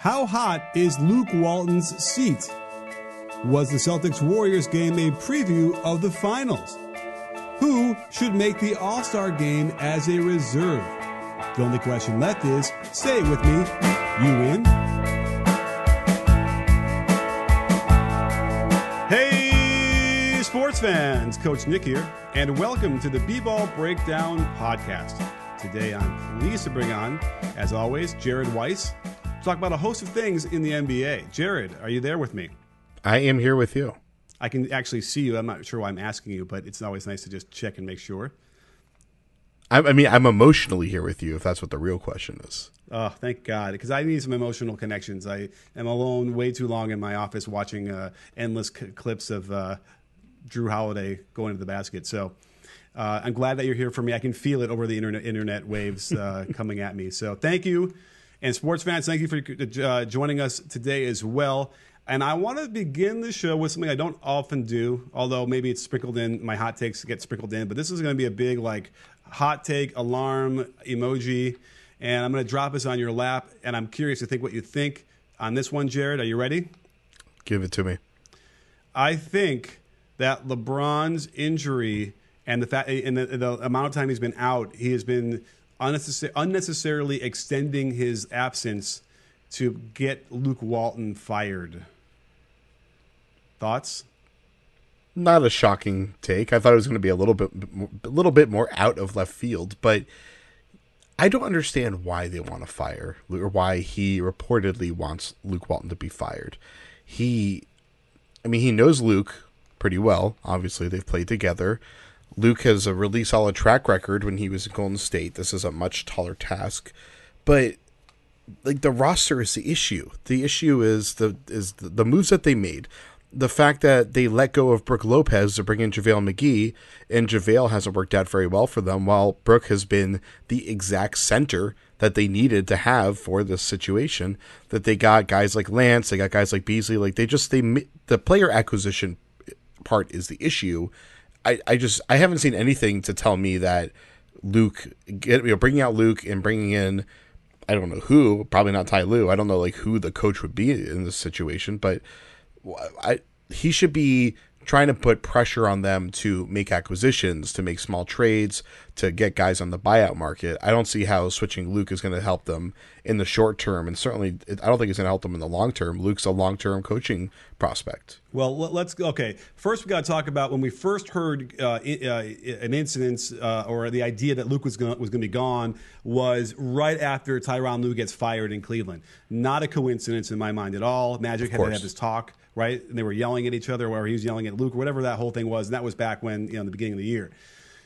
How hot is Luke Walton's seat? Was the Celtics Warriors game a preview of the finals? Who should make the All-Star game as a reserve? The only question left is, say it with me, you in? Hey, sports fans, Coach Nick here, and welcome to the B-Ball Breakdown Podcast. Today I'm pleased to bring on, as always, Jared Weiss, to talk about a host of things in the NBA. Jared, are you there with me? I am here with you. I can actually see you. I'm not sure why I'm asking you, but it's always nice to just check and make sure. I'm emotionally here with you, if that's what the real question is. Oh, thank God, because I need some emotional connections. I am alone way too long in my office watching endless clips of Drew Holiday going to the basket. So I'm glad that you're here for me. I can feel it over the internet waves coming at me. So thank you. And sports fans, thank you for joining us today as well. And I want to begin the show with something I don't often do, although maybe it's sprinkled in, my hot takes get sprinkled in. But this is going to be a big hot take alarm emoji. And I'm going to drop this on your lap. And I'm curious to think what you think on this one, Jared. Are you ready? Give it to me. I think that LeBron's injury and the fact and the amount of time he's been out, he has been unnecessarily extending his absence to get Luke Walton fired. Thoughts? Not a shocking take. I thought it was going to be a little bit more out of left field, but I don't understand why they want to fire, or why he reportedly wants Luke Walton to be fired. He knows Luke pretty well. Obviously, they've played together. Luke has a really solid track record when he was at Golden State. This is a much taller task, but the roster is the issue. The issue is the moves that they made. The fact that they let go of Brook Lopez to bring in JaVale McGee, and JaVale hasn't worked out very well for them, while Brook has been the exact center that they needed to have for this situation. That they got guys like Lance, they got guys like Beasley. The player acquisition part is the issue. I haven't seen anything to tell me that bringing out Luke and bringing in, I don't know who, probably not Ty Lue. I don't know who the coach would be in this situation, but he should be trying to put pressure on them to make acquisitions, to make small trades, to get guys on the buyout market. I don't see how switching Luke is going to help them in the short term, and certainly I don't think it's going to help them in the long term. Luke's a long-term coaching prospect. Well, let's go. Okay, first we got to talk about when we first heard an incident or the idea that Luke was going to be gone was right after Tyronn Lue gets fired in Cleveland. Not a coincidence in my mind at all. Magic had to have this talk, right? And they were yelling at each other, or he was yelling at Luke, or whatever that whole thing was. And that was back when, in the beginning of the year.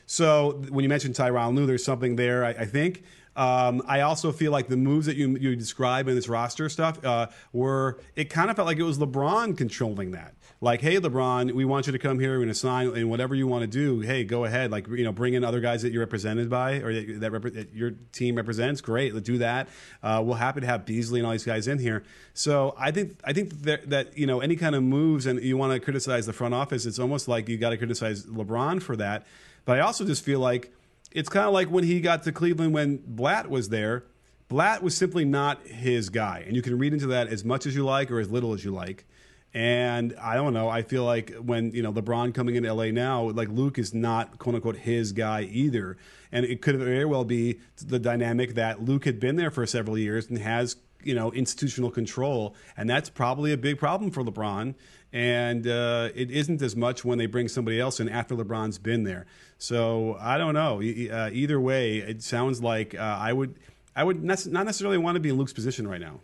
So when you mentioned Tyronn Lue, there's something there, I think. I also feel like the moves that you describe in this roster stuff it kind of felt like it was LeBron controlling that. Like, hey, LeBron, we want you to come here, we're going to sign, and whatever you want to do, hey, go ahead. Bring in other guys that you're represented by, or that your team represents. Great, let's do that. We're happy to have Beasley and all these guys in here. So I think that any kind of moves, and you want to criticize the front office, it's almost like you got to criticize LeBron for that. But I also just feel like it's kind of like when he got to Cleveland when Blatt was there. Blatt was simply not his guy. And you can read into that as much as you like or as little as you like. And I don't know. I feel like when, LeBron coming into L.A. now, Luke is not, quote unquote, his guy either. And it could very well be the dynamic that Luke had been there for several years and has, institutional control. And that's probably a big problem for LeBron. And it isn't as much when they bring somebody else in after LeBron's been there. So I don't know. Either way, it sounds like I would not necessarily want to be in Luke's position right now.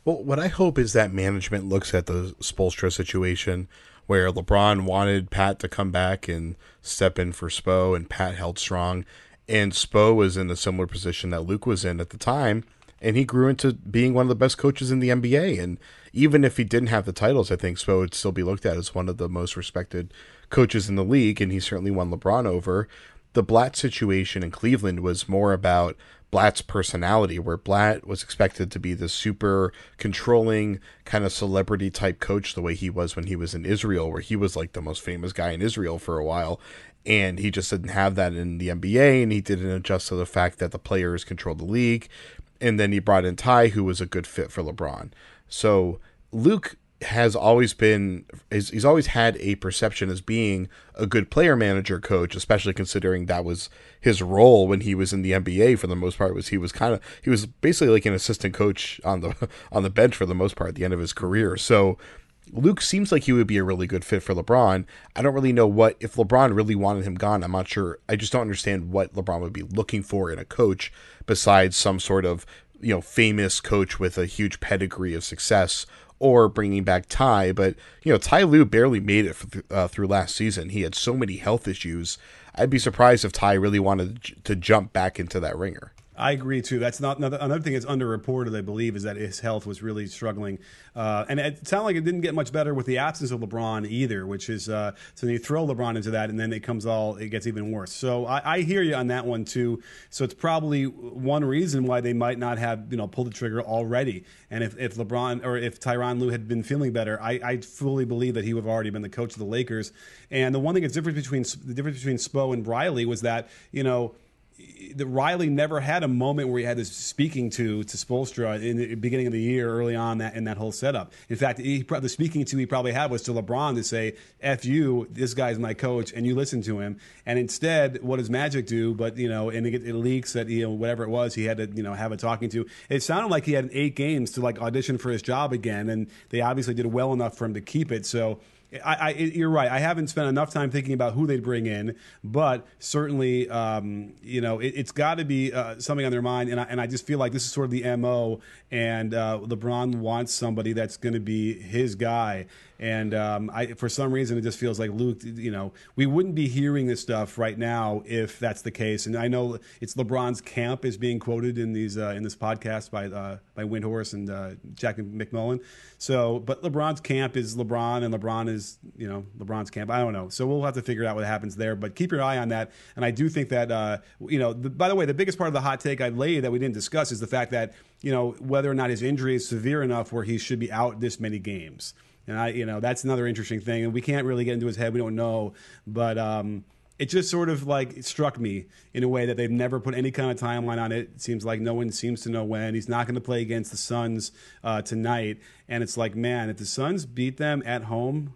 Well, what I hope is that management looks at the Spoelstra situation where LeBron wanted Pat to come back and step in for Spo, and Pat held strong. And Spo was in a similar position that Luke was in at the time, and he grew into being one of the best coaches in the NBA. And even if he didn't have the titles, I think Spo would still be looked at as one of the most respected coaches in the league, and he certainly won LeBron over. The Blatt situation in Cleveland was more about Blatt's personality, where Blatt was expected to be the super controlling kind of celebrity type coach the way he was when he was in Israel, where he was the most famous guy in Israel for a while. And he just didn't have that in the NBA, and he didn't adjust to the fact that the players controlled the league. And then he brought in Ty, who was a good fit for LeBron. So Luke has always been, he's always had a perception as being a good player manager coach, especially considering that was his role when he was in the NBA for the most part. He was basically like an assistant coach on the bench for the most part at the end of his career. So Luke seems like he would be a really good fit for LeBron. I don't really know if LeBron really wanted him gone. I'm not sure. I just don't understand what LeBron would be looking for in a coach besides some sort of, famous coach with a huge pedigree of success, or bringing back Ty. But, Ty Lue barely made it through last season. He had so many health issues. I'd be surprised if Ty really wanted to jump back into that ringer. I agree too. That's not another thing that's underreported, I believe, is that his health was really struggling, and it sounded like it didn't get much better with the absence of LeBron either. Which is so you throw LeBron into that, and then it gets even worse. So I hear you on that one too. So it's probably one reason why they might not have pulled the trigger already. And if LeBron or if Tyronn Lue had been feeling better, I fully believe that he would have already been the coach of the Lakers. And the one thing that's different between Spo and Riley was that that Riley never had a moment where he had this speaking to Spoelstra in the beginning of the year, early on in that whole setup. In fact, the speaking to he probably had was to LeBron to say, "F you, this guy's my coach, and you listen to him." And instead, what does Magic do? But and it leaks that whatever it was, he had to have a talking to. It sounded like he had 8 games to audition for his job again, and they obviously did well enough for him to keep it. So. You're right. I haven't spent enough time thinking about who they'd bring in, but certainly, it's got to be something on their mind. And I just feel like this is sort of the MO, and LeBron wants somebody that's going to be his guy. And for some reason, it just feels like Luke, we wouldn't be hearing this stuff right now if that's the case. And I know it's LeBron's camp is being quoted in this podcast by Windhorst and Jack McMullen. So, but LeBron's camp is LeBron, and LeBron is LeBron's camp. I don't know. So we'll have to figure out what happens there. But keep your eye on that. And I do think that by the way, the biggest part of the hot take I laid that we didn't discuss is the fact that whether or not his injury is severe enough where he should be out this many games. And that's another interesting thing, and we can't really get into his head. We don't know, but it just sort of it struck me in a way that they've never put any kind of timeline on it. It seems like no one seems to know when. He's not going to play against the Suns tonight, and it's like, man, if the Suns beat them at home,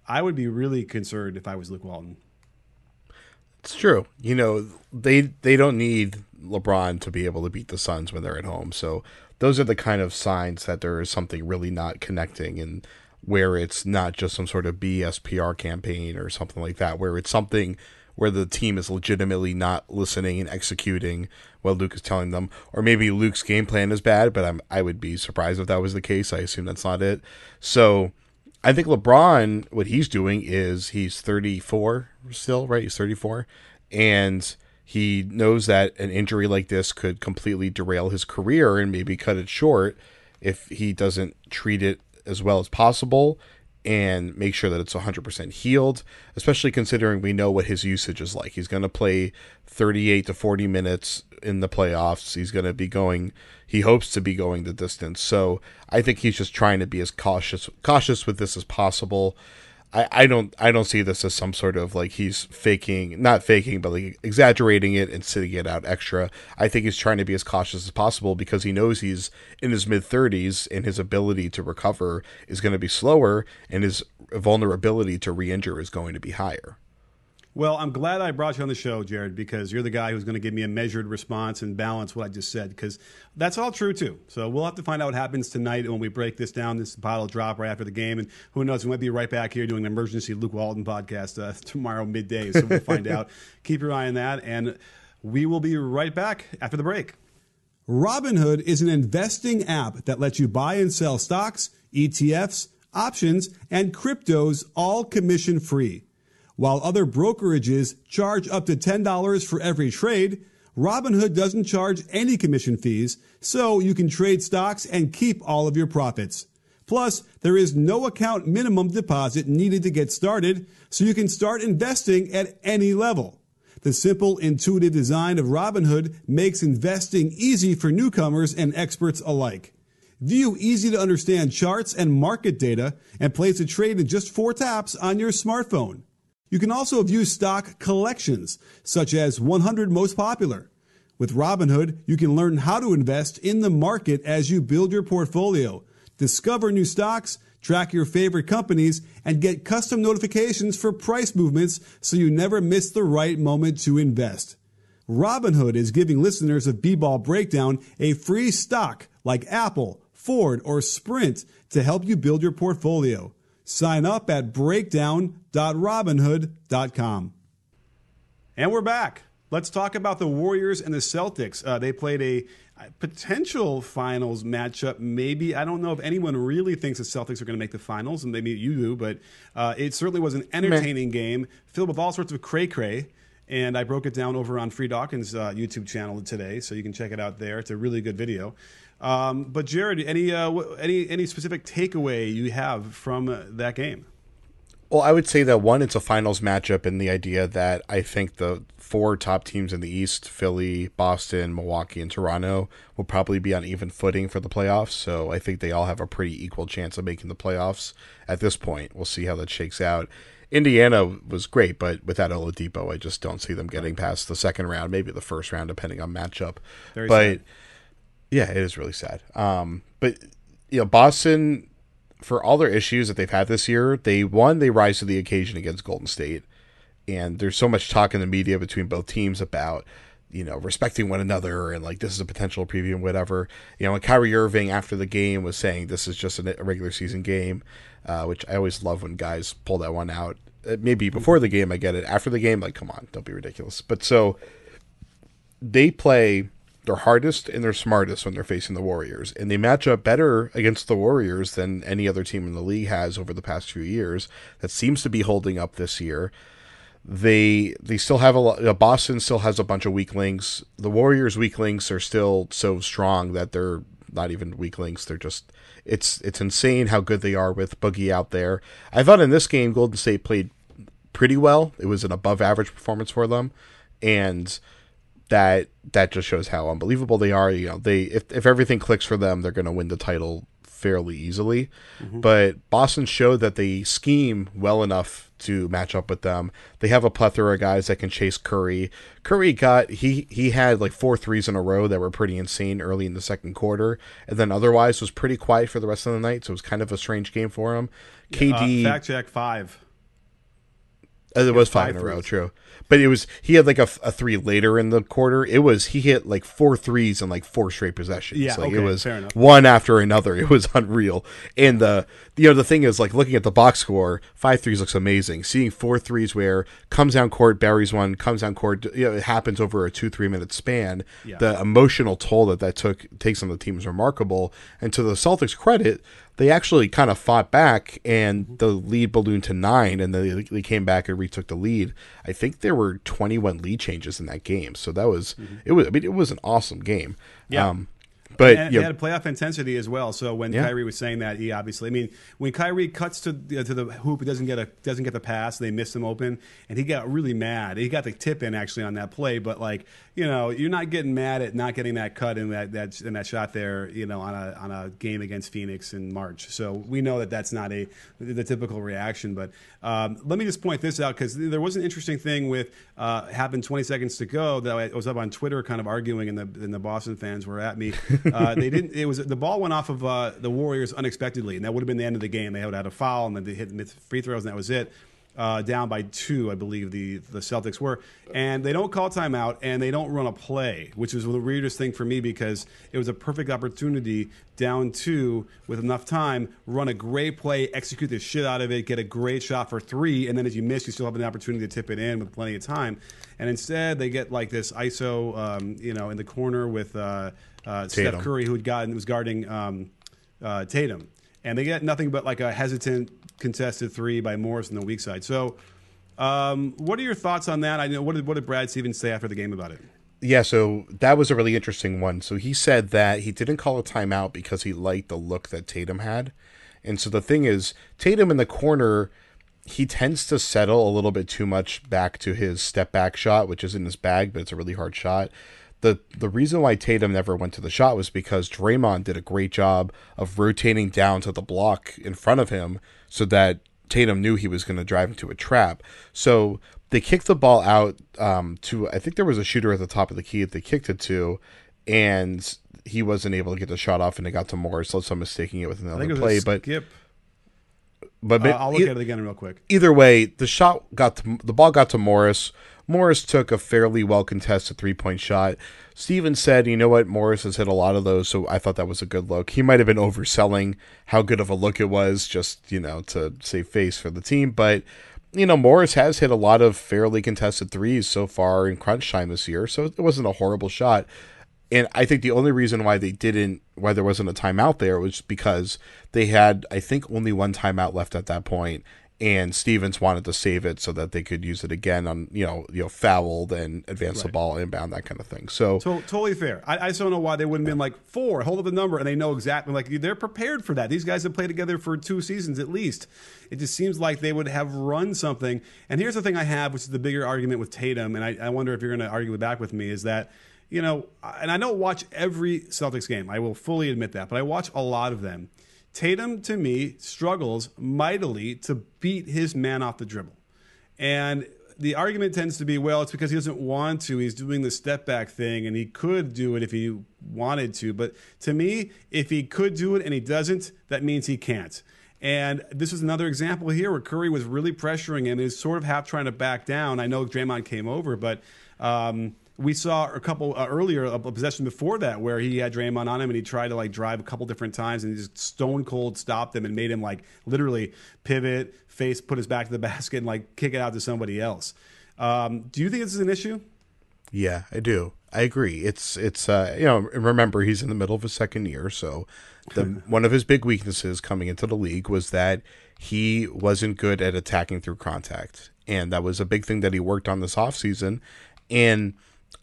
I would be really concerned if I was Luke Walton. It's true. They don't need LeBron to be able to beat the Suns when they're at home, so those are the kind of signs that there is something really not connecting, and where it's not just some sort of BS PR campaign or something like that, where it's something where the team is legitimately not listening and executing what Luke is telling them. Or maybe Luke's game plan is bad, but I would be surprised if that was the case. I assume that's not it. So I think LeBron, what he's doing is he's 34 still, right? He's 34. And he knows that an injury like this could completely derail his career and maybe cut it short if he doesn't treat it as well as possible and make sure that it's 100% healed, especially considering we know what his usage is like. He's going to play 38 to 40 minutes in the playoffs. He's going to be he hopes to be going the distance. So I think he's just trying to be as cautious with this as possible. I don't see this as some sort of he's not faking, but exaggerating it and sitting it out extra. I think he's trying to be as cautious as possible because he knows he's in his mid-30s and his ability to recover is going to be slower and his vulnerability to re-injure is going to be higher. Well, I'm glad I brought you on the show, Jared, because you're the guy who's going to give me a measured response and balance what I just said, because that's all true, too. So we'll have to find out what happens tonight when we break this down. This bottle drop right after the game, and who knows, we might be right back here doing an emergency Luke Walton podcast tomorrow midday, so we'll find out. Keep your eye on that, and we will be right back after the break. Robinhood is an investing app that lets you buy and sell stocks, ETFs, options, and cryptos, all commission-free. While other brokerages charge up to $10 for every trade, Robinhood doesn't charge any commission fees, so you can trade stocks and keep all of your profits. Plus, there is no account minimum deposit needed to get started, so you can start investing at any level. The simple, intuitive design of Robinhood makes investing easy for newcomers and experts alike. View easy-to-understand charts and market data and place a trade in just 4 taps on your smartphone. You can also view stock collections, such as 100 most popular. With Robinhood, you can learn how to invest in the market as you build your portfolio. Discover new stocks, track your favorite companies, and get custom notifications for price movements so you never miss the right moment to invest. Robinhood is giving listeners of B-Ball Breakdown a free stock like Apple, Ford, or Sprint to help you build your portfolio. Sign up at breakdown.robinhood.com. And we're back. Let's talk about the Warriors and the Celtics. They played a potential finals matchup. Maybe, I don't know if anyone really thinks the Celtics are going to make the finals, and maybe you do, but it certainly was an entertaining game filled with all sorts of cray-cray. And I broke it down over on Free Dawkins' YouTube channel today, so you can check it out there. It's a really good video. But Jared, any specific takeaway you have from that game? Well, I would say that one, it's a finals matchup, and the idea that I think the 4 top teams in the East, Philly, Boston, Milwaukee, and Toronto, will probably be on even footing for the playoffs. So I think they all have a pretty equal chance of making the playoffs at this point. We'll see how that shakes out. Indiana was great, but without Oladipo, I just don't see them getting past the second round, maybe the first round, depending on matchup. Very sad. Yeah, it is really sad. But Boston, for all their issues that they've had this year, they rise to the occasion against Golden State. And there's so much talk in the media between both teams about, respecting one another and like this is a potential preview and whatever. And Kyrie Irving after the game was saying this is just a regular season game, which I always love when guys pull that one out. Maybe before the game, I get it. After the game, like, come on, don't be ridiculous. But so they play their hardest and their smartest when they're facing the Warriors, and they match up better against the Warriors than any other team in the league has over the past few years. That seems to be holding up this year. They still have a lot. Boston still has a bunch of weak links. The Warriors' weak links are still so strong that they're not even weak links. They're just it's insane how good they are with Boogie out there. I thought in this game Golden State played pretty well. It was an above average performance for them, and that just shows how unbelievable they are. If everything clicks for them, they're going to win the title fairly easily. Mm-hmm. But Boston showed that they scheme well enough to match up with them. They have a plethora of guys that can chase Curry. Curry he had like 4 threes in a row that were pretty insane early in the second quarter, and then otherwise was pretty quiet for the rest of the night. So it was kind of a strange game for him. KD fact check 5. It was 5 in a row, true. But he had like a 3 later in the quarter. He hit like 4 threes in like 4 straight possessions. Yeah, like okay, it was fair enough. One after another. It was unreal. And the thing is, like, looking at the box score, 5 threes looks amazing. Seeing 4 threes where comes down court, buries one, comes down court, it happens over a 2-3 minute span. Yeah. The emotional toll that takes on the team is remarkable. And to the Celtics' credit, they actually kind of fought back, and the lead ballooned to 9, and they came back and retook the lead. I think there were 21 lead changes in that game, so that was it was an awesome game. Yeah. But they had a playoff intensity as well. So when Kyrie was saying that, he obviously, when Kyrie cuts to the hoop, he doesn't get the pass, they miss him open, and he got really mad. He got the tip in actually on that play, but you're not getting mad at not getting that cut in that shot there, on a game against Phoenix in March. So we know that that's not the typical reaction. But let me just point this out, because there was an interesting thing with happened 20 seconds to go that I was up on Twitter kind of arguing, and the Boston fans were at me. The ball went off of the Warriors unexpectedly, and that would have been the end of the game. They would have had a foul, and then they hit free throws, and that was it. Down by 2, I believe the Celtics were, and they don't call timeout, and they don't run a play, which was the weirdest thing for me, because it was a perfect opportunity, down 2 with enough time, run a great play, execute the shit out of it, get a great shot for 3, and then if you miss, you still have an opportunity to tip it in with plenty of time. And instead, they get like this ISO, in the corner with Steph Curry, who was guarding Tatum, and they get nothing but like a hesitant contested 3 by Morris on the weak side. So what are your thoughts on that? I know what did Brad Stevens say after the game about it? Yeah, so that was a really interesting one. So he said that he didn't call a timeout because he liked the look that Tatum had. And so the thing is, Tatum in the corner, he tends to settle a little bit too much back to his step back shot, which is in his bag, but it's a really hard shot. The reason why Tatum never went to the shot was because Draymond did a great job of rotating down to the block in front of him so that Tatum knew he was going to drive into a trap. So they kicked the ball out to, I think there was a shooter at the top of the key that they kicked it to, and he wasn't able to get the shot off, and it got to Morris. So I'm mistaking it with another play. But I'll look at it again real quick. Either way, the ball got to Morris. Morris took a fairly well contested 3-point shot. Steven said, you know what, Morris has hit a lot of those, so I thought that was a good look. He might have been overselling how good of a look it was, just, to save face for the team. But, Morris has hit a lot of fairly contested threes so far in crunch time this year, so it wasn't a horrible shot. And I think the only reason why there wasn't a timeout there was because they had, I think, only one timeout left at that point, and Stevens wanted to save it so that they could use it again on, fouled and advance the ball inbound, that kind of thing. So totally fair. I just don't know why they wouldn't have been like 4, hold up the number, and they know exactly, like, they're prepared for that. These guys have played together for 2 seasons at least. It just seems like they would have run something. And here's the thing I have, which is the bigger argument with Tatum, and I wonder if you're going to argue back with me, is that, and I don't watch every Celtics game. I will fully admit that, but I watch a lot of them. Tatum, to me, struggles mightily to beat his man off the dribble. And the argument tends to be, well, it's because he doesn't want to. He's doing the step back thing, and he could do it if he wanted to. But to me, if he could do it and he doesn't, that means he can't. And this is another example here where Curry was really pressuring him. He was sort of half trying to back down. I know Draymond came over, but we saw a couple earlier, a possession before that, where he had Draymond on him and he tried to drive a couple different times, and he just stone cold stopped him and made him literally pivot, put his back to the basket and kick it out to somebody else. Do you think this is an issue? Yeah, I do. I agree. It's remember, he's in the middle of his second year, so one of his big weaknesses coming into the league was that he wasn't good at attacking through contact, and that was a big thing that he worked on this offseason. And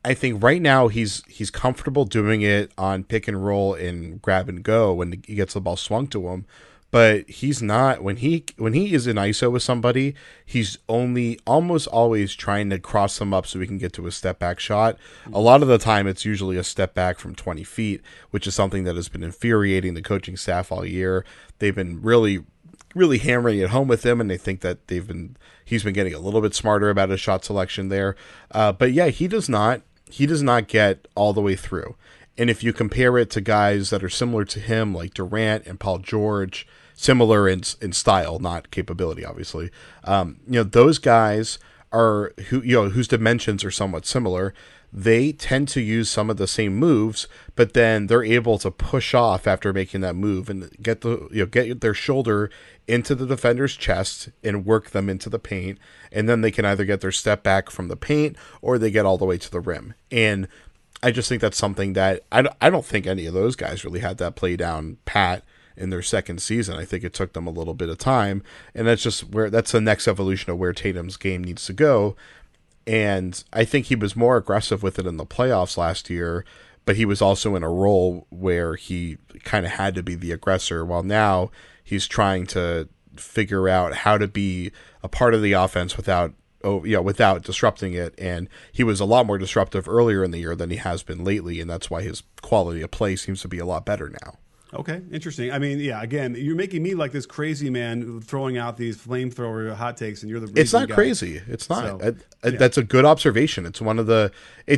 I think right now he's comfortable doing it on pick and roll and grab and go when he gets the ball swung to him, but he's not when he is in ISO with somebody. He's only almost always trying to cross them up so he can get to a step back shot. A lot of the time, it's usually a step back from 20 feet, which is something that has been infuriating the coaching staff all year. They've been really hammering it home with him, and they think that he's been getting a little bit smarter about his shot selection there. But yeah, he does not get all the way through. And if you compare it to guys that are similar to him, like Durant and Paul George, similar in style, not capability, obviously, those guys are whose dimensions are somewhat similar. They tend to use some of the same moves, but then they're able to push off after making that move and get their shoulder into the defender's chest and work them into the paint, and then they can either get their step back from the paint or they get all the way to the rim. And I just think that's something that I don't think any of those guys really had that play down pat in their second season. I think it took them a little bit of time, and that's the next evolution of where Tatum's game needs to go. And I think he was more aggressive with it in the playoffs last year, but he was also in a role where he kind of had to be the aggressor, while now he's trying to figure out how to be a part of the offense without disrupting it. And he was a lot more disruptive earlier in the year than he has been lately, and that's why his quality of play seems to be a lot better now. Okay, interesting. I mean, yeah, again, you're making me like this crazy man throwing out these flamethrower hot takes, and you're the It's not guy. Crazy. It's not. So, that's a good observation. It's one of the he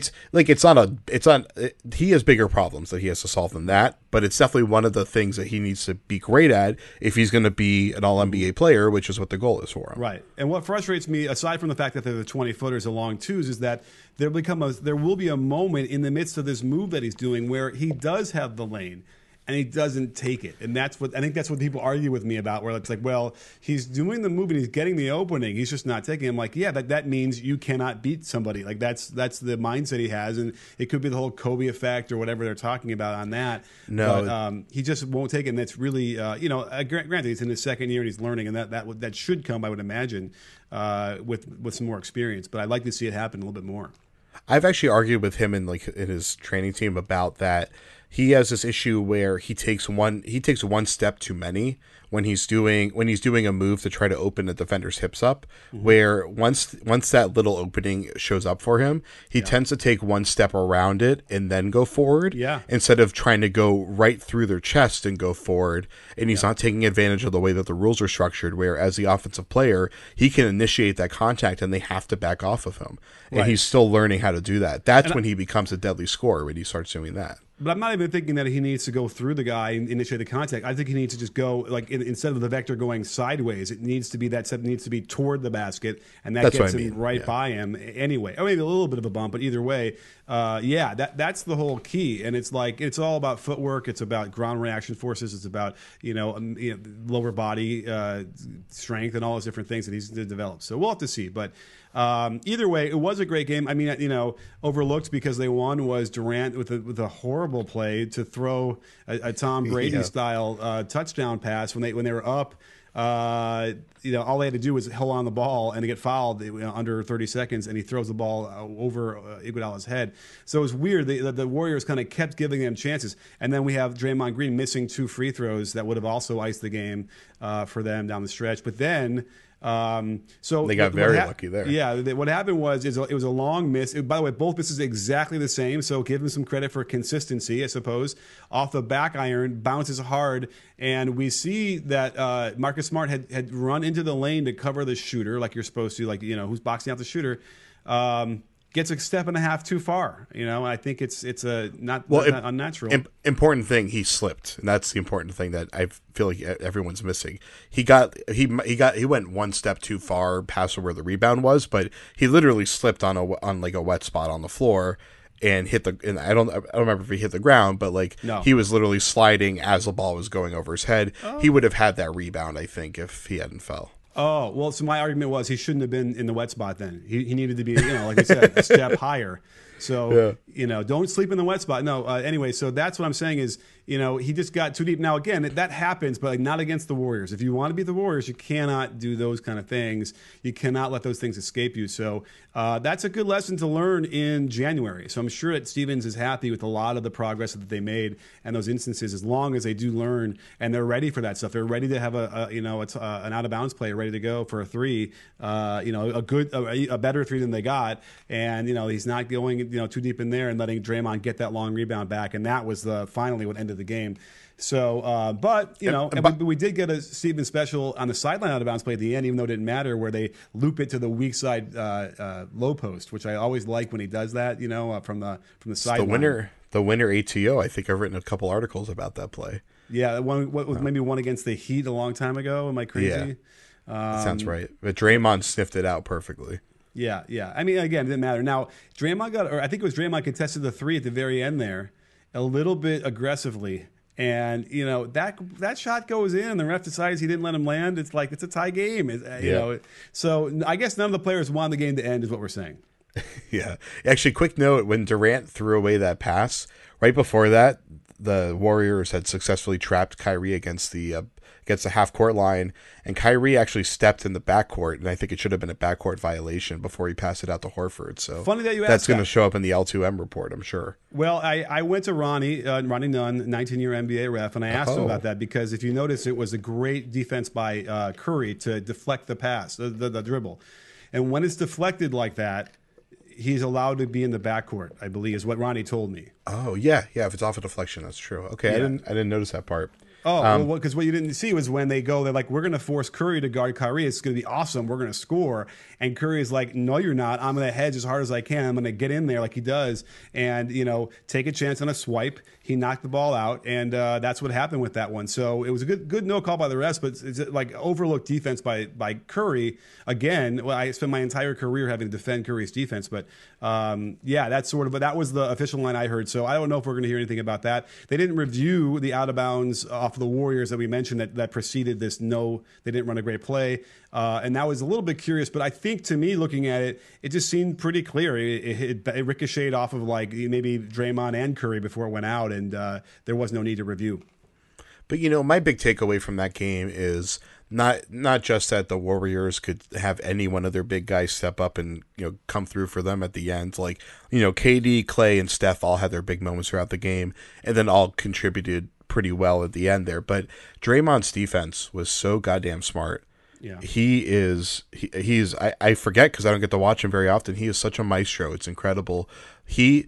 has bigger problems that he has to solve than that, but it's definitely one of the things that he needs to be great at if he's going to be an all-NBA player, which is what the goal is for him. Right. And what frustrates me, aside from the fact that they're the 20-footers along twos, is that there will be a moment in the midst of this move that he's doing where he does have the lane and he doesn't take it. And that's what people argue with me about, where it's like, well, he's doing the move and he's getting the opening, he's just not taking it. I'm like, yeah, that means you cannot beat somebody. Like that's the mindset he has, and it could be the whole Kobe effect or whatever they're talking about on that. No, but he just won't take it, and that's really granted he's in his second year and he's learning, and that should come, I would imagine, with some more experience. But I'd like to see it happen a little bit more. I've actually argued with him in his training team about that. he has this issue where he takes one step too many when he's doing a move to try to open a defender's hips up, where once that little opening shows up for him, he tends to take one step around it and then go forward, instead of trying to go right through their chest and go forward. And he's not taking advantage of the way that the rules are structured, where as the offensive player, he can initiate that contact and they have to back off of him. And he's still learning how to do that. That's when he becomes a deadly scorer, when he starts doing that. But I'm not even thinking that he needs to go through the guy and initiate the contact. I think he needs to just go, like, instead of the vector going sideways, it needs to be that step needs to be toward the basket, and that gets him right by him anyway. Or maybe a little bit of a bump, but either way, that's the whole key. And it's like, it's all about footwork. It's about ground reaction forces. It's about, lower body strength and all those different things that he's to develop. So we'll have to see. But either way, it was a great game. I mean, overlooked because they won was Durant with a horrible play to throw a Tom Brady style touchdown pass when they were up. All they had to do was hold on the ball and to get fouled under 30 seconds, and he throws the ball over Iguodala's head. So it was weird. The Warriors kind of kept giving them chances, and then we have Draymond Green missing 2 free throws that would have also iced the game for them down the stretch. But then. So they got very lucky there. Yeah, what happened was it was a long miss. By the way, both misses exactly the same, so give him some credit for consistency, I suppose. Off the back iron, bounces hard, and we see that Marcus Smart had run into the lane to cover the shooter, like you're supposed to, like who's boxing out the shooter. Gets a step and a half too far, and I think it's not unnatural. Important thing, he slipped, and that's the important thing that I feel like everyone's missing. He went one step too far past where the rebound was, but he literally slipped on like a wet spot on the floor and hit and I don't remember if he hit the ground, but he was literally sliding as the ball was going over his head. Oh. He would have had that rebound, I think, if he hadn't fell. Oh, well, so my argument was he shouldn't have been in the wet spot then. He needed to be, like I said, a step higher. So, don't sleep in the wet spot. No, anyway, so that's what I'm saying is, he just got too deep. Now, again, that happens, but not against the Warriors. If you want to beat the Warriors, you cannot do those kind of things. You cannot let those things escape you. So that's a good lesson to learn in January. So I'm sure that Stevens is happy with a lot of the progress that they made and those instances, as long as they do learn and they're ready for that stuff. They're ready to have an out of bounds play ready to go for a three, a better three than they got. And, he's not going, too deep in there and letting Draymond get that long rebound back. And that was finally what ended the game. So, we did get a Stevens special on the sideline out of bounds play at the end, even though it didn't matter, where they loop it to the weak side low post, which I always like when he does that, from the sideline. The winner ATO. I think I've written a couple articles about that play. Yeah, maybe one against the Heat a long time ago. Am I crazy? Yeah, sounds right. But Draymond sniffed it out perfectly. Yeah. I mean, again, it didn't matter. Now, I think it was Draymond contested the three at the very end there, a little bit aggressively. And, that shot goes in and the ref decides he didn't let him land. It's like, it's a tie game. So I guess none of the players wanted the game to end is what we're saying. Yeah. Actually, quick note, when Durant threw away that pass, right before that, the Warriors had successfully trapped Kyrie against the half-court line, and Kyrie actually stepped in the backcourt, and I think it should have been a backcourt violation before he passed it out to Horford. So funny that you asked. That's going to show up in the L2M report, I'm sure. Well, I went to Ronnie Nunn, 19-year NBA ref, and I asked him about that because if you notice, it was a great defense by Curry to deflect the pass, the dribble. And when it's deflected like that, he's allowed to be in the backcourt, I believe, is what Ronnie told me. Oh, yeah. If it's off a deflection, that's true. Okay, yeah. I didn't notice that part. Oh, because what you didn't see was when they're like, we're going to force Curry to guard Kyrie. It's going to be awesome. We're going to score. And Curry is like, no, you're not. I'm going to hedge as hard as I can. I'm going to get in there like he does and, take a chance on a swipe. He knocked the ball out, and that's what happened with that one. So it was a good no call by the refs, but it's like overlooked defense by Curry. Again, I spent my entire career having to defend Curry's defense, but that's but that was the official line I heard. So I don't know if we're going to hear anything about that. They didn't review the out of bounds off the Warriors that we mentioned that preceded this. No, they didn't run a great play. And that was a little bit curious, but I think to me, looking at it, it just seemed pretty clear. It ricocheted off of like maybe Draymond and Curry before it went out, and there was no need to review. But, my big takeaway from that game is not just that the Warriors could have any one of their big guys step up and come through for them at the end. Like KD, Clay, and Steph all had their big moments throughout the game, and then all contributed pretty well at the end there. But Draymond's defense was so goddamn smart. Yeah, he's I forget because I don't get to watch him very often. He is such a maestro. It's incredible. He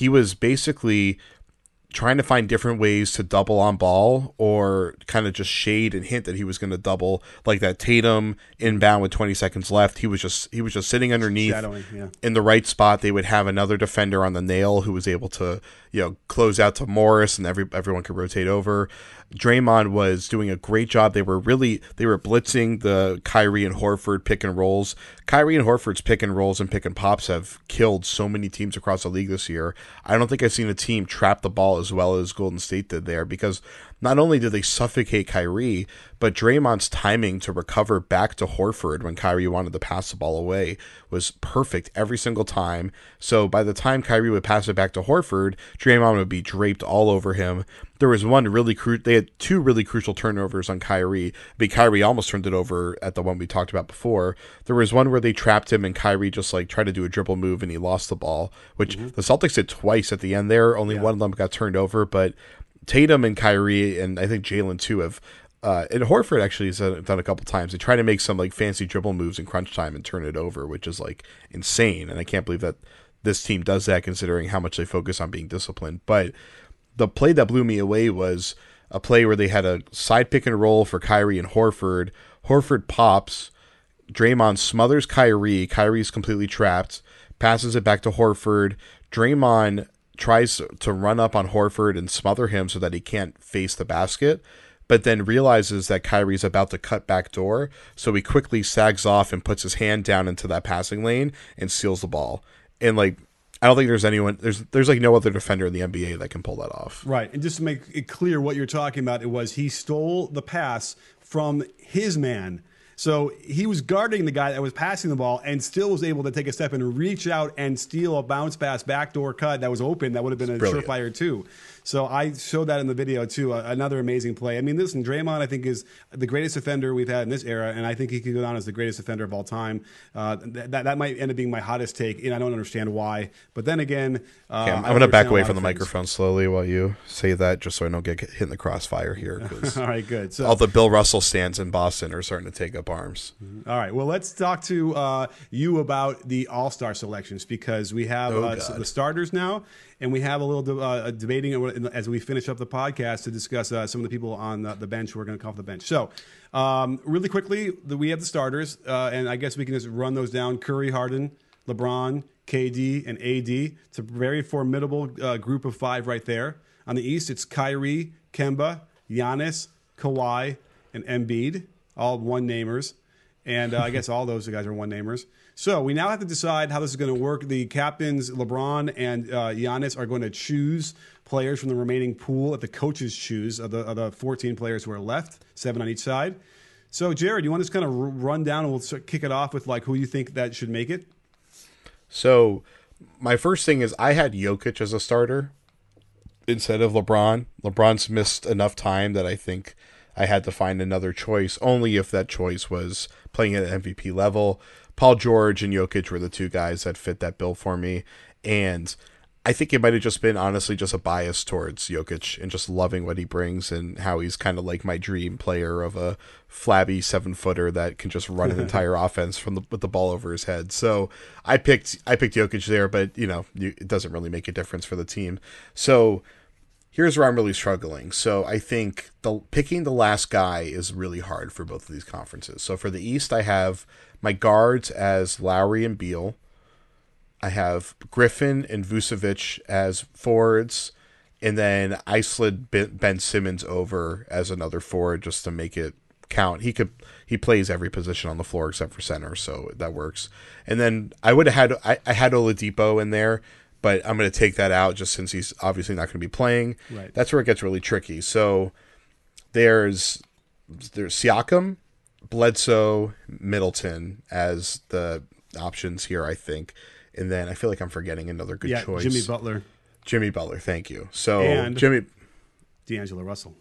was basically trying to find different ways to double on ball or kind of just shade and hint that he was going to double, like that Tatum inbound with 20 seconds left. He was just sitting underneath in the right spot. They would have another defender on the nail who was able to, close out to Morris, and everyone could rotate over. Draymond was doing a great job. They were blitzing the Kyrie and Horford pick and rolls. Kyrie and Horford's pick and rolls and pick and pops have killed so many teams across the league this year. I don't think I've seen a team trap the ball as well as Golden State did there, because not only did they suffocate Kyrie, but Draymond's timing to recover back to Horford when Kyrie wanted to pass the ball away was perfect every single time. So by the time Kyrie would pass it back to Horford, Draymond would be draped all over him. There was they had two really crucial turnovers on Kyrie. Kyrie almost turned it over at the one we talked about before. There was one where they trapped him and Kyrie just tried to do a dribble move and he lost the ball, which the Celtics did twice at the end there. Only one of them got turned over, but Tatum and Kyrie, and I think Jalen too, have and Horford actually has done a couple times. They try to make some fancy dribble moves in crunch time and turn it over, which is insane. And I can't believe that this team does that, considering how much they focus on being disciplined. But the play that blew me away was a play where they had a side pick and roll for Kyrie and Horford. Horford pops, Draymond smothers Kyrie. Kyrie's completely trapped, passes it back to Horford. Draymond tries to run up on Horford and smother him so that he can't face the basket, but then realizes that Kyrie's about to cut back door, so he quickly sags off and puts his hand down into that passing lane and steals the ball. And I don't think there's anyone, there's no other defender in the NBA that can pull that off. Right. And just to make it clear what you're talking about, it was he stole the pass from his man. So he was guarding the guy that was passing the ball and still was able to take a step and reach out and steal a bounce pass backdoor cut that was open. That would have been a surefire too. So I showed that in the video too. Another amazing play. I mean, listen, Draymond I think is the greatest defender we've had in this era, and I think he could go down as the greatest defender of all time. That might end up being my hottest take, and I don't understand why. But then again, I'm going to back away from the microphone slowly while you say that, just so I don't get hit in the crossfire here. All right, good. So all the Bill Russell stands in Boston are starting to take up arms. All right. Well, let's talk to you about the All-Star selections, because we have the starters now, and we have a little debating as we finish up the podcast to discuss some of the people on the bench who are going to come off the bench. So really quickly, we have the starters, and I guess we can just run those down. Curry, Harden, LeBron, KD, and AD. It's a very formidable group of five right there. On the East, it's Kyrie, Kemba, Giannis, Kawhi, and Embiid, all one-namers. And I guess all those guys are one-namers. So we now have to decide how this is going to work. The captains, LeBron and Giannis, are going to choose players from the remaining pool that the coaches choose of the 14 players who are left, 7 on each side. So, Jared, you want to just kind of run down and we'll kick it off with who you think that should make it? So my first thing is I had Jokic as a starter instead of LeBron. LeBron's missed enough time that I think I had to find another choice, only if that choice was playing at an MVP level. Paul George and Jokic were the two guys that fit that bill for me. And I think it might have just been, honestly, just a bias towards Jokic and just loving what he brings and how he's kind of like my dream player of a flabby 7-footer that can just run an entire offense with the ball over his head. So I picked Jokic there, but it doesn't really make a difference for the team. So here's where I'm really struggling. So I think picking the last guy is really hard for both of these conferences. So for the East, I have my guards as Lowry and Beal. I have Griffin and Vucevic as forwards, and then I slid Ben Simmons over as another forward just to make it count. He plays every position on the floor except for center, so that works. And then I had Oladipo in there, but I'm going to take that out just since he's obviously not going to be playing. Right. That's where it gets really tricky. So there's Siakam, Bledsoe, Middleton as the options here, I think. And then I feel like I'm forgetting another good choice. Jimmy Butler. Jimmy Butler, thank you. So and D'Angelo Russell.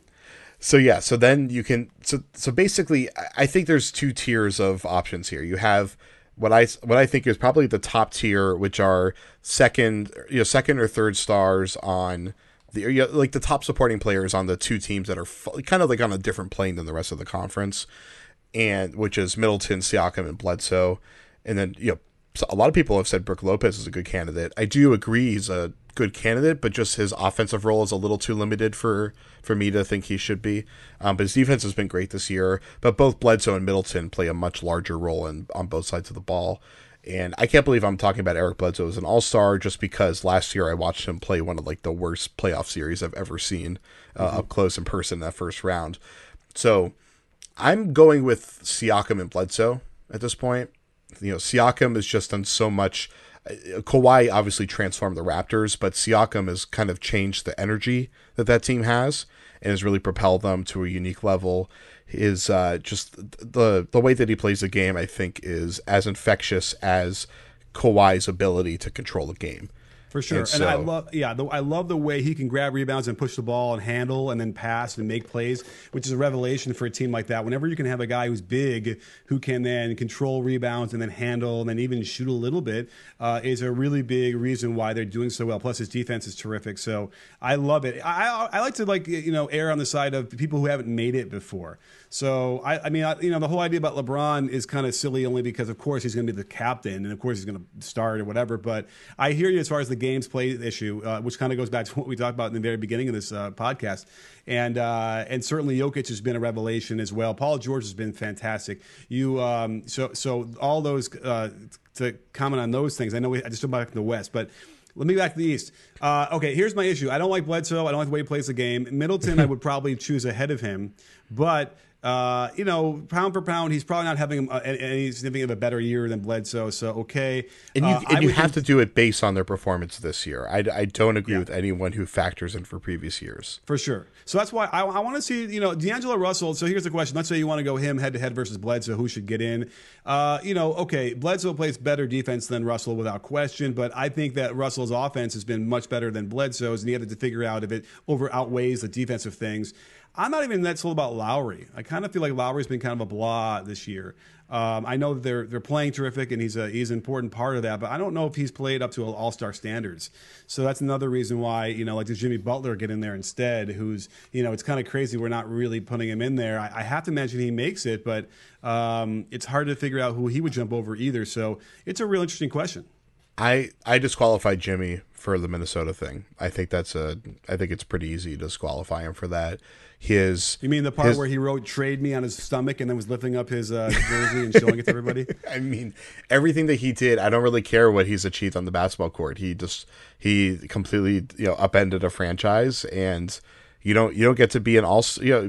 So then you can so basically I think there's two tiers of options here. You have what I think is probably the top tier, which are second or third stars on like the top supporting players on the two teams that are kind of like on a different plane than the rest of the conference, and which is Middleton, Siakam, and Bledsoe. And then so a lot of people have said Brook Lopez is a good candidate. I do agree he's a good candidate, but just his offensive role is a little too limited for me to think he should be. But his defense has been great this year. But both Bledsoe and Middleton play a much larger role on both sides of the ball. And I can't believe I'm talking about Eric Bledsoe as an all-star just because last year I watched him play one of like the worst playoff series I've ever seen up close in person in that first round. So I'm going with Siakam and Bledsoe at this point. Siakam has just done so much. Kawhi obviously transformed the Raptors, but Siakam has kind of changed the energy that team has and has really propelled them to a unique level. Is just the way that he plays the game, I think, is as infectious as Kawhi's ability to control the game. For sure. And I love the way he can grab rebounds and push the ball and handle and then pass and make plays, which is a revelation for a team like that. Whenever you can have a guy who's big who can then control rebounds and then handle and then even shoot a little bit is a really big reason why they're doing so well. Plus his defense is terrific. So I love it. I like to err on the side of people who haven't made it before. So I mean the whole idea about LeBron is kind of silly only because of course he's going to be the captain and of course he's going to start or whatever. But I hear you as far as the games played issue, which kind of goes back to what we talked about in the very beginning of this podcast. And certainly Jokic has been a revelation as well. Paul George has been fantastic. So all those to comment on those things. I know I just went back to the West, but let me back to the East. Okay, here's my issue. I don't like Bledsoe. I don't like the way he plays the game. Middleton, I would probably choose ahead of him, but. Pound for pound, he's probably not having any significant of a better year than Bledsoe. So okay, and you have to do it based on their performance this year. I don't agree with anyone who factors in for previous years for sure. So that's why I want to see D'Angelo Russell. So here's the question: let's say you want to go him head to head versus Bledsoe. Who should get in? Okay, Bledsoe plays better defense than Russell without question, but I think that Russell's offense has been much better than Bledsoe's, and he had to figure out if it outweighs the defensive things. I'm not even that sold about Lowry. I kind of feel like Lowry's been kind of a blah this year. I know that they're playing terrific, and he's an important part of that, but I don't know if he's played up to all-star standards. So that's another reason why, like does Jimmy Butler get in there instead, who's, it's kind of crazy we're not really putting him in there. I have to imagine he makes it, but it's hard to figure out who he would jump over either. So it's a real interesting question. I disqualified Jimmy for the Minnesota thing. I think it's pretty easy to disqualify him for that. You mean the part where he wrote "trade me" on his stomach and then was lifting up his jersey and showing it to everybody? I mean, everything that he did, I don't really care what he's achieved on the basketball court. He completely upended a franchise, and you don't get to be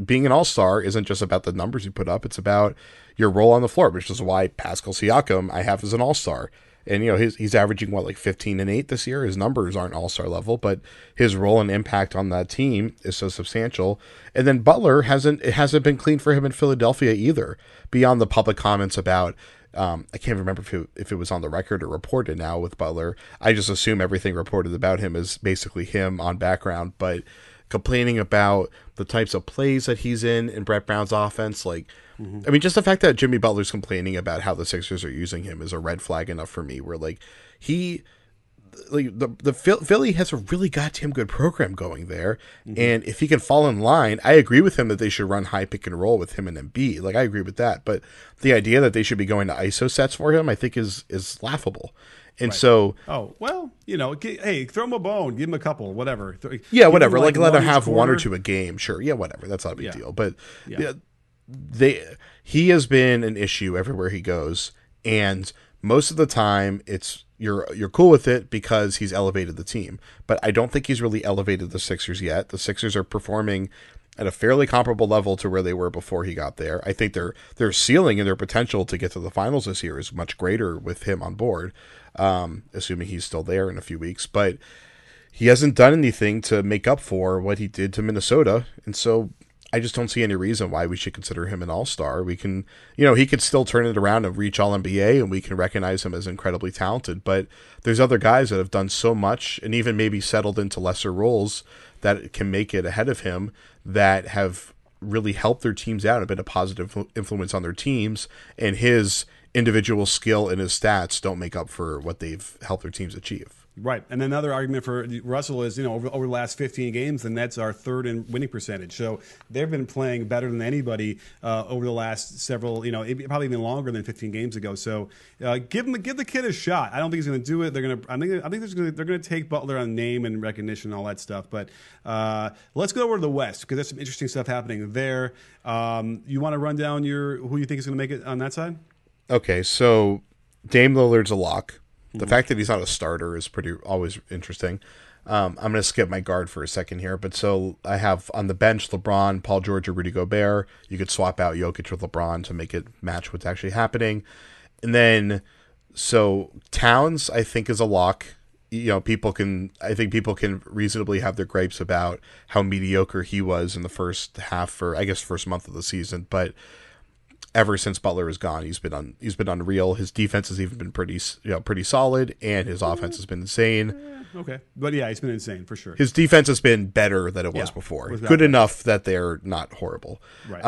being an all-star isn't just about the numbers you put up. It's about your role on the floor, which is why Pascal Siakam I have as an all-star. And he's averaging like 15 and 8 this year. His numbers aren't all-star level, but his role and impact on that team is so substantial. And then Butler hasn't been clean for him in Philadelphia either. Beyond the public comments about I can't remember if it was on the record or reported now with Butler. I just assume everything reported about him is basically him on background, but complaining about the types of plays that he's in Brett Brown's offense, like. I mean, just the fact that Jimmy Butler's complaining about how the Sixers are using him is a red flag enough for me. Where Philly has a really goddamn good program going there, and if he can fall in line, I agree with him that they should run high pick and roll with him and Embiid. I agree with that, but the idea that they should be going to ISO sets for him, I think is laughable. And so, hey, throw him a bone, give him a couple, whatever. Yeah, whatever. Let him have one or two a game, sure. Yeah, whatever. That's not a big deal, but he has been an issue everywhere he goes, and most of the time you're cool with it because he's elevated the team. But I don't think he's really elevated the Sixers yet. The Sixers are performing at a fairly comparable level to where they were before he got there. I think their ceiling and their potential to get to the finals this year is much greater with him on board, assuming he's still there in a few weeks. But he hasn't done anything to make up for what he did to Minnesota, and so I just don't see any reason why we should consider him an all-star. We can, he could still turn it around and reach All-NBA, and we can recognize him as incredibly talented. But there's other guys that have done so much and even maybe settled into lesser roles that can make it ahead of him that have really helped their teams out, and been a positive influence on their teams, and his individual skill and his stats don't make up for what they've helped their teams achieve. Right. And another argument for Russell is, over the last 15 games, the Nets are third in winning percentage. So they've been playing better than anybody over the last several, probably even longer than 15 games ago. So give the kid a shot. I don't think he's going to do it. I think they're going to take Butler on name and recognition and all that stuff. But let's go over to the West, because there's some interesting stuff happening there. You want to run down who you think is going to make it on that side? Okay, so Dame Lillard's a lock. The fact that he's not a starter is always interesting. I'm going to skip my guard for a second here. But so I have on the bench LeBron, Paul George, or Rudy Gobert. You could swap out Jokic with LeBron to make it match what's actually happening. And then, so Towns, I think, is a lock. I think people can reasonably have their gripes about how mediocre he was in the first half, or I guess first month of the season. But ever since Butler is gone, he's been unreal. His defense has even been pretty solid, and his offense has been insane. Okay, but yeah, it's been insane for sure. His defense has been better than it was before. Good enough that they're not horrible. Right.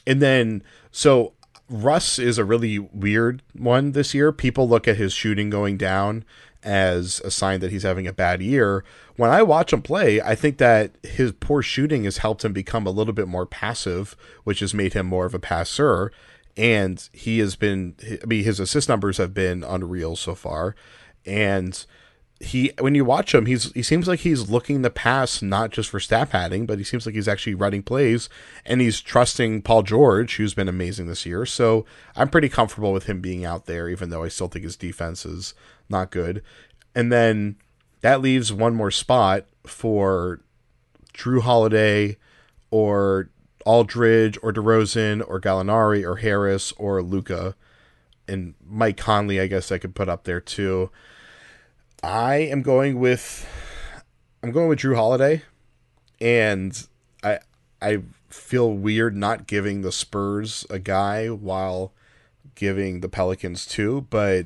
And then so Russ is a really weird one this year. People look at his shooting going down as a sign that he's having a bad year. When I watch him play, I think that his poor shooting has helped him become a little bit more passive, which has made him more of a passer. And his assist numbers have been unreal so far. And when you watch him, he seems like he's looking to pass not just for stat padding, but he seems like he's actually running plays, and he's trusting Paul George, who's been amazing this year. So I'm pretty comfortable with him being out there, even though I still think his defense is not good. And then that leaves one more spot for Drew Holiday or Aldridge or DeRozan or Gallinari or Harris or Luka, and Mike Conley, I guess I could put up there too. I'm going with Drew Holiday, and I feel weird not giving the Spurs a guy while giving the Pelicans two, but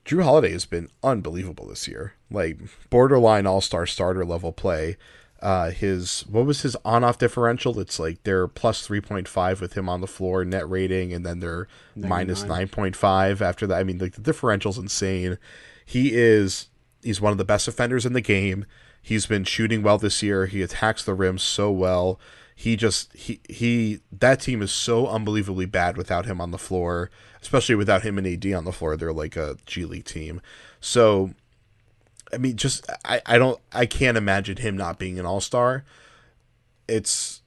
Drew Holiday has been unbelievable this year. Like borderline all-star starter level play. What was his on-off differential? It's like they're plus 3.5 with him on the floor net rating, and then they're minus 9.5 after that. I mean, like the differential's insane. He's one of the best defenders in the game. He's been shooting well this year. He attacks the rim so well. That team is so unbelievably bad without him on the floor, especially without him and AD on the floor. They're like a G League team. So, I mean, I can't imagine him not being an all-star. There's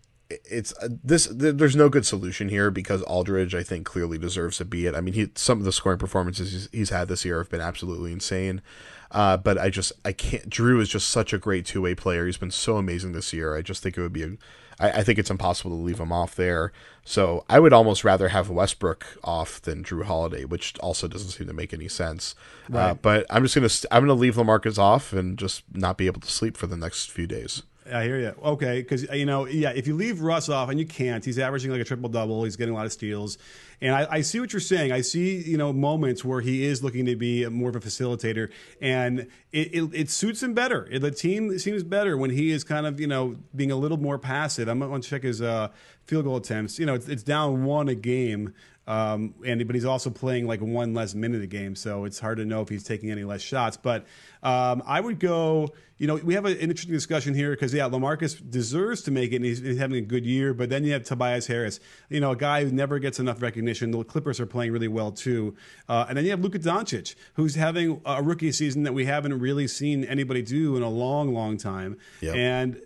no good solution here, because Aldridge, I think, clearly deserves to be it. I mean, some of the scoring performances he's had this year have been absolutely insane. But I can't. Drew is just such a great two-way player. He's been so amazing this year. I just think it would be I think it's impossible to leave him off there. So I would almost rather have Westbrook off than Drew Holiday, which also doesn't seem to make any sense. Right. But I'm gonna leave LaMarcus off and just not be able to sleep for the next few days. I hear you. Okay, because if you leave Russ off, and you can't, he's averaging like a triple-double. He's getting a lot of steals, and I see what you're saying. I see moments where he is looking to be more of a facilitator, and it suits him better. The team seems better when he is kind of being a little more passive. I'm going to check his field goal attempts. It's down one a game. But he's also playing like one less minute a game, so it's hard to know if he's taking any less shots. But I would go. We have an interesting discussion here because LaMarcus deserves to make it, and he's having a good year. But then you have Tobias Harris, a guy who never gets enough recognition. The Clippers are playing really well too, and then you have Luka Doncic, who's having a rookie season that we haven't really seen anybody do in a long, long time. Yep. And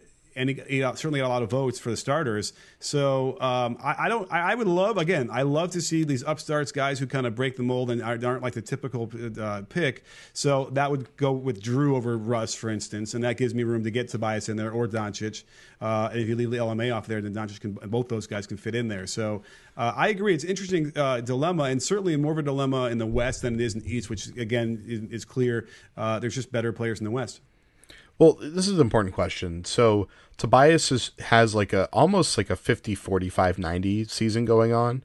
he certainly got a lot of votes for the starters. So I would love, again, I love to see these upstarts, guys who kind of break the mold and aren't like the typical pick. So that would go with Drew over Russ, for instance, and that gives me room to get Tobias in there or Doncic. And if you leave the LMA off there, then Doncic both those guys can fit in there. So I agree. It's an interesting dilemma, and certainly more of a dilemma in the West than it is in the East, which, again, is clear. There's just better players in the West. Well, this is an important question. So Tobias has almost like a 50, 45, 90 season going on.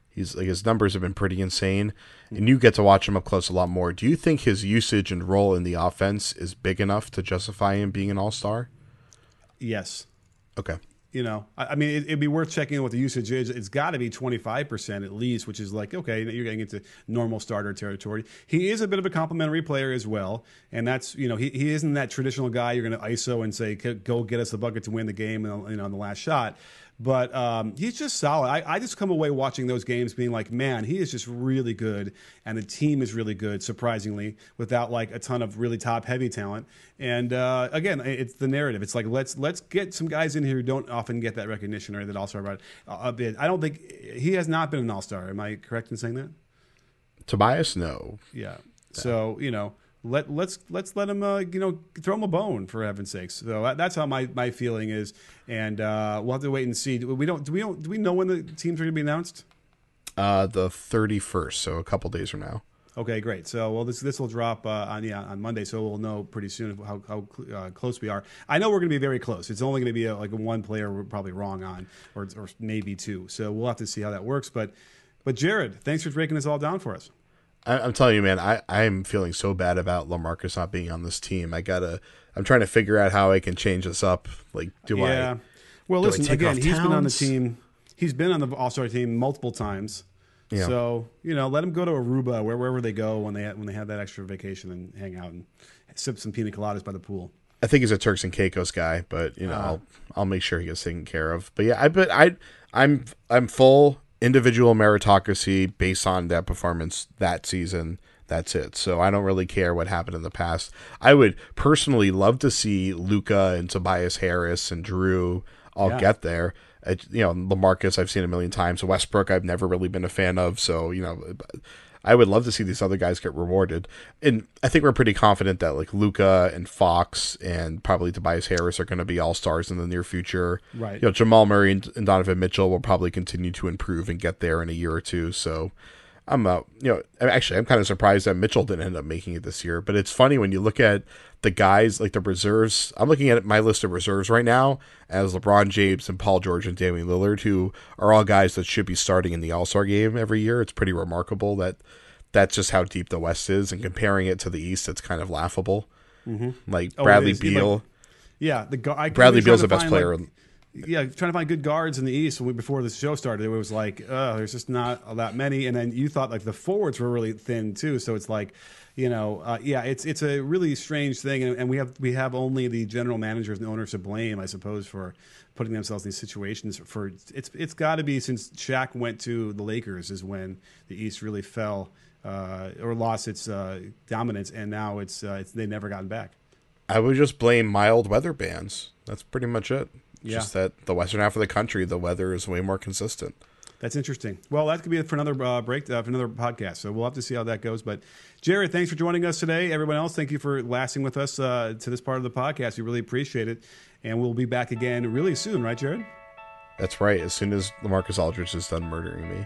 His numbers have been pretty insane, and you get to watch him up close a lot more. Do you think his usage and role in the offense is big enough to justify him being an all-star? Yes. Okay. You know, I mean, it'd be worth checking in what the usage is. It's got to be 25% at least, which is like, okay, you're getting into normal starter territory. He is a bit of a complimentary player as well. And that's, you know, he isn't that traditional guy you're going to ISO and say, go get us the bucket to win the game, you know, on the last shot. But he's just solid. I just come away watching those games being like, man, he is just really good, and the team is really good, surprisingly, without like a ton of really top-heavy talent. And again, it's the narrative. It's like let's get some guys in here who don't often get that recognition or that All-Star a bit. I don't think he has not been an All-Star. Am I correct in saying that? Tobias, no. Yeah. So you know. Let's let him you know, throw him a bone, for heaven's sakes. So that's how my feeling is, and we'll have to wait and see. Do we know when the teams are going to be announced? The 31st, so a couple days from now. Okay, great. So well, this will drop on Monday, so we'll know pretty soon how close we are. I know we're going to be very close. It's only going to be like one player we're probably wrong on, or maybe two. So we'll have to see how that works. But Jared, thanks for breaking this all down for us. I'm telling you, man, I'm feeling so bad about LaMarcus not being on this team. I'm trying to figure out how I can change this up. Like, Well, listen, again, he's been on the team. He's been on the All-Star team multiple times. Yeah. So, you know, let him go to Aruba, wherever they go when they have that extra vacation and hang out and sip some pina coladas by the pool. I think he's a Turks and Caicos guy, but you know, I'll make sure he gets taken care of. But yeah, I'm full individual meritocracy based on that performance that season. That's it. So I don't really care what happened in the past. I would personally love to see Luka and Tobias Harris and Drew all get there. You know, LaMarcus I've seen a million times. Westbrook I've never really been a fan of. So, you know, I would love to see these other guys get rewarded. And I think we're pretty confident that like Luka and Fox and probably Tobias Harris are going to be all-stars in the near future. Right. You know, Jamal Murray and Donovan Mitchell will probably continue to improve and get there in a year or two. So I'm kind of surprised that Mitchell didn't end up making it this year. But it's funny when you look at the guys, like the reserves. I'm looking at my list of reserves right now as LeBron James and Paul George and Damian Lillard, who are all guys that should be starting in the All-Star game every year. It's pretty remarkable that that's just how deep the West is, and comparing it to the East, it's kind of laughable. Mm-hmm. Like Bradley Beal. Bradley Beal's the best player. Trying to find good guards in the East. Before this show started, it was like, there's just not that many. And then you thought like the forwards were really thin too. So it's like, you know, it's a really strange thing. And we have only the general managers and owners to blame, I suppose, for putting themselves in these situations. It's got to be since Shaq went to the Lakers is when the East really fell or lost its dominance, and now it's they never gotten back. I would just blame mild weather bands. That's pretty much it. Just that the western half of the country, the weather is way more consistent. That's interesting. Well, that could be for another for another podcast. So we'll have to see how that goes. But Jared, thanks for joining us today. Everyone else, thank you for lasting with us to this part of the podcast. We really appreciate it. And we'll be back again really soon, right, Jared? That's right. As soon as LaMarcus Aldridge is done murdering me.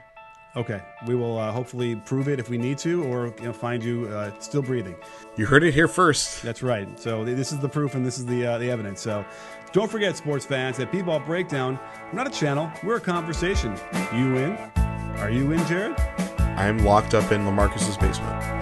Okay. We will hopefully prove it if we need to, or find you still breathing. You heard it here first. That's right. So this is the proof, and this is the evidence. So don't forget, sports fans, that B-Ball Breakdown, we're not a channel, we're a conversation. You in? Are you in, Jared? I'm locked up in LaMarcus's basement.